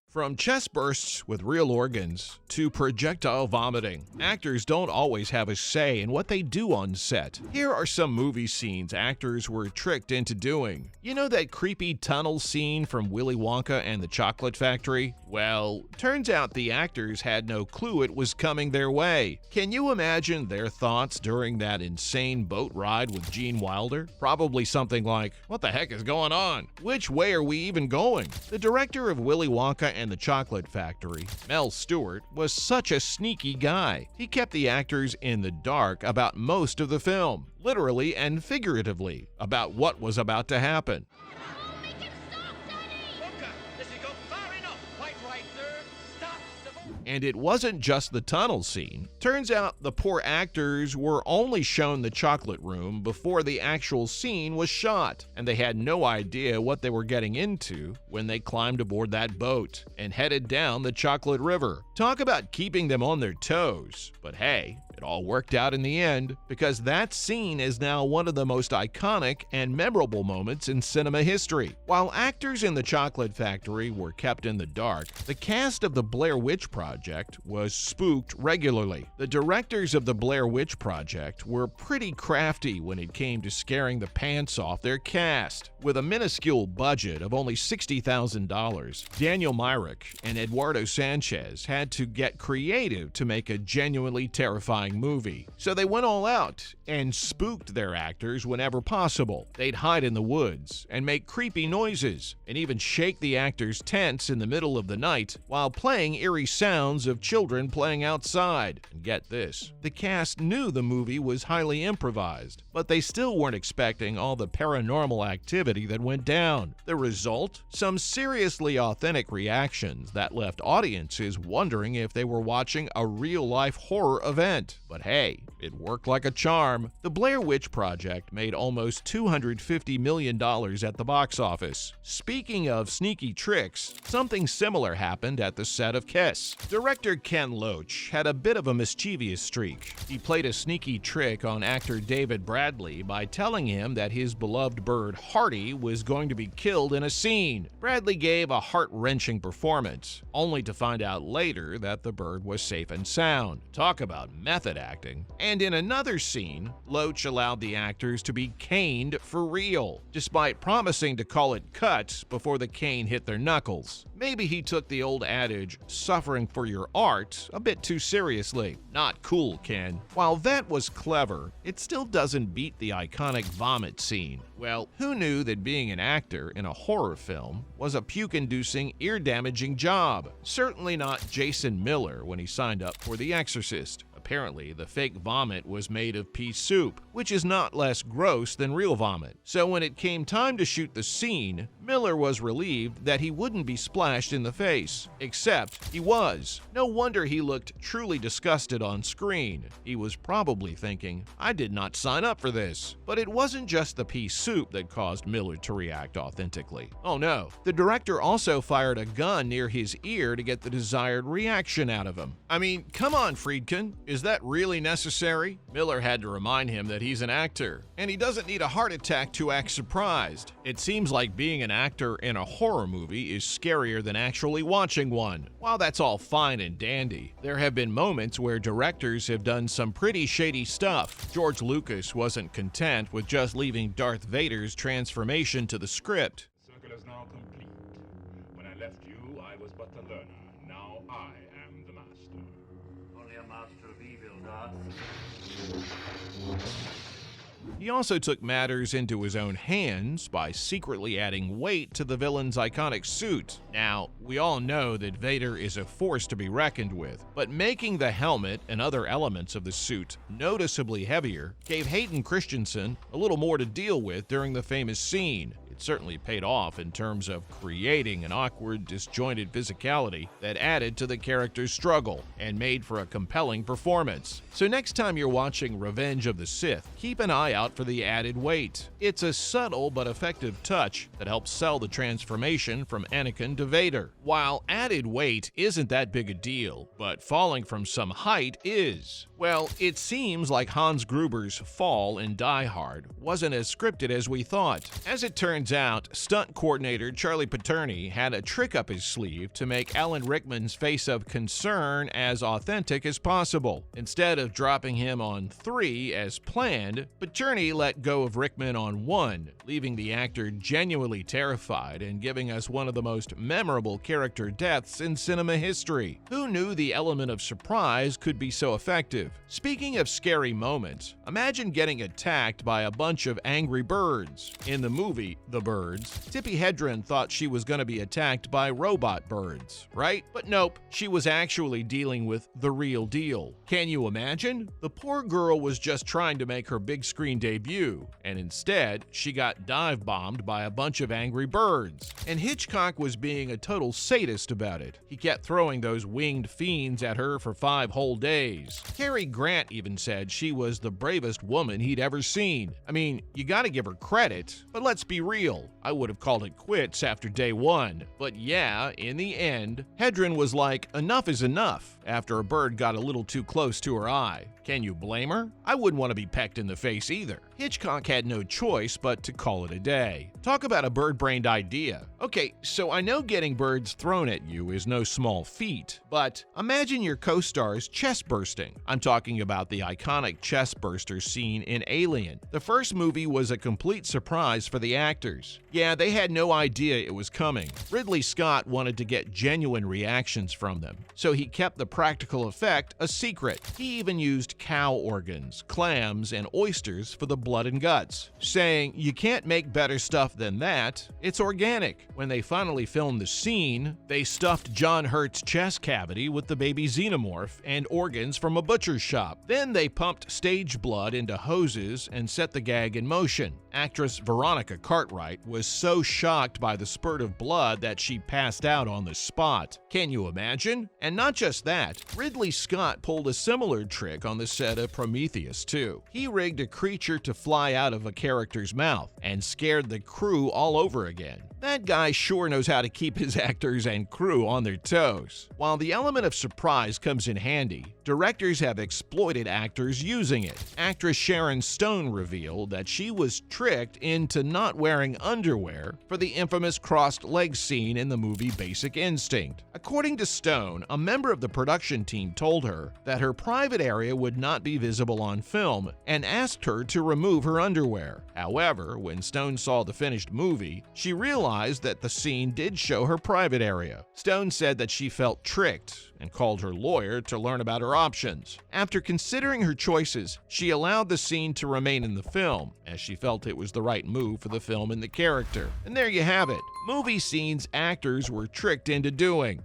From chest bursts with real organs to projectile vomiting, actors don't always have a say in what they do on set. Here are some movie scenes actors were tricked into doing. You know that creepy tunnel scene from Willy Wonka and the Chocolate Factory? Well, turns out the actors had no clue it was coming their way. Can you imagine their thoughts during that insane boat ride with Gene Wilder? Probably something like, "What the heck is going on? Which way are we even going?" The director of Willy Wonka and the Chocolate Factory, Mel Stuart, was such a sneaky guy. He kept the actors in the dark about most of the film, literally and figuratively, about what was about to happen. Make him stop, Daddy! Wonka, this has gone far enough. Quite right, sir. Stop the boat. And it wasn't just the tunnel scene. Turns out the poor actors were only shown the chocolate room before the actual scene was shot, and they had no idea what they were getting into when they climbed aboard that boat and headed down the chocolate river. Talk about keeping them on their toes. But hey, it all worked out in the end, because that scene is now one of the most iconic and memorable moments in cinema history. While actors in the Chocolate Factory were kept in the dark, the cast of the Blair Witch Project was spooked regularly. The directors of the Blair Witch Project were pretty crafty when it came to scaring the pants off their cast. With a minuscule budget of only $60,000, Daniel Myrick and Eduardo Sanchez had to get creative to make a genuinely terrifying movie. So they went all out and spooked their actors whenever possible. They'd hide in the woods and make creepy noises and even shake the actors' tents in the middle of the night while playing eerie sounds of children playing outside. And get this, the cast knew the movie was highly improvised, but they still weren't expecting all the paranormal activity that went down. The result? Some seriously authentic reactions that left audiences wondering if they were watching a real-life horror event. But hey, it worked like a charm. The Blair Witch Project made almost $250 million at the box office. Speaking of sneaky tricks, something similar happened at the set of Kiss. Director Ken Loach had a bit of a mischievous streak. He played a sneaky trick on actor David Bradley by telling him that his beloved bird Hardy was going to be killed in a scene. Bradley gave a heart-wrenching performance, only to find out later that the bird was safe and sound. Talk about method acting. And in another scene, Loach allowed the actors to be caned for real, despite promising to call it cut before the cane hit their knuckles. Maybe he took the old adage, "suffering for your art," a bit too seriously. Not cool, Ken. While that was clever, it still doesn't beat the iconic vomit scene. Well, who knew that being an actor in a horror film was a puke-inducing, ear-damaging job? Certainly not Jason Miller when he signed up for The Exorcist. Apparently, the fake vomit was made of pea soup, which is not less gross than real vomit. So when it came time to shoot the scene, Miller was relieved that he wouldn't be splashed in the face. Except he was. No wonder he looked truly disgusted on screen. He was probably thinking, "I did not sign up for this." But it wasn't just the pea soup that caused Miller to react authentically. Oh no, the director also fired a gun near his ear to get the desired reaction out of him. I mean, come on, Friedkin. Is that really necessary? Miller had to remind him that he's an actor, and he doesn't need a heart attack to act surprised. It seems like being an actor in a horror movie is scarier than actually watching one. While that's all fine and dandy, there have been moments where directors have done some pretty shady stuff. George Lucas wasn't content with just leaving Darth Vader's transformation to the script. The circle is now complete. When I left you, I was but the learner. Now I am the master. Only a master of evil, Darth. He also took matters into his own hands by secretly adding weight to the villain's iconic suit. Now, we all know that Vader is a force to be reckoned with, but making the helmet and other elements of the suit noticeably heavier gave Hayden Christensen a little more to deal with during the famous scene. It certainly paid off in terms of creating an awkward, disjointed physicality that added to the character's struggle and made for a compelling performance. So next time you're watching Revenge of the Sith, keep an eye out for the added weight. It's a subtle but effective touch that helps sell the transformation from Anakin to Vader. While added weight isn't that big a deal, but falling from some height is. Well, it seems like Hans Gruber's fall in Die Hard wasn't as scripted as we thought. As it turns Turns out, stunt coordinator Charlie Paterni had a trick up his sleeve to make Alan Rickman's face of concern as authentic as possible. Instead of dropping him on 3 as planned, Paterni let go of Rickman on 1, leaving the actor genuinely terrified and giving us one of the most memorable character deaths in cinema history. Who knew the element of surprise could be so effective? Speaking of scary moments, imagine getting attacked by a bunch of angry birds. In the movie The Birds, Tippi Hedren thought she was going to be attacked by robot birds, right? But nope, she was actually dealing with the real deal. Can you imagine? The poor girl was just trying to make her big screen debut, and instead, she got dive bombed by a bunch of angry birds. And Hitchcock was being a total sadist about it. He kept throwing those winged fiends at her for 5 whole days. Cary Grant even said she was the bravest woman he'd ever seen. I mean, you gotta give her credit, but let's be real. I would have called it quits after day 1. But yeah, in the end, Hedren was like, enough is enough, after a bird got a little too close to her eye. Can you blame her? I wouldn't want to be pecked in the face either. Hitchcock had no choice but to call it a day. Talk about a bird-brained idea. Okay, so I know getting birds thrown at you is no small feat, but imagine your co-star's chest bursting. I'm talking about the iconic chest burster scene in Alien. The first movie was a complete surprise for the actors. Yeah, they had no idea it was coming. Ridley Scott wanted to get genuine reactions from them, so he kept the practical effect a secret. He even used cow organs, clams, and oysters for the blood and guts, saying, "You can't make better stuff than that. It's organic." When they finally filmed the scene, they stuffed John Hurt's chest cavity with the baby xenomorph and organs from a butcher's shop. Then they pumped stage blood into hoses and set the gag in motion. Actress Veronica Cartwright was so shocked by the spurt of blood that she passed out on the spot. Can you imagine? And not just that, Ridley Scott pulled a similar trick on the set of Prometheus 2. He rigged a creature to fly out of a character's mouth and scared the crew all over again. That guy sure knows how to keep his actors and crew on their toes. While the element of surprise comes in handy, directors have exploited actors using it. Actress Sharon Stone revealed that she was tricked into not wearing underwear for the infamous crossed legs scene in the movie Basic Instinct. According to Stone, a member of the production team told her that her private area would not be visible on film and asked her to remove her underwear. However, when Stone saw the finished movie, she realized that the scene did show her private area. Stone said that she felt tricked and called her lawyer to learn about her options. After considering her choices, she allowed the scene to remain in the film, as she felt it was the right move for the film and the character. And there you have it. Movie scenes actors were tricked into doing.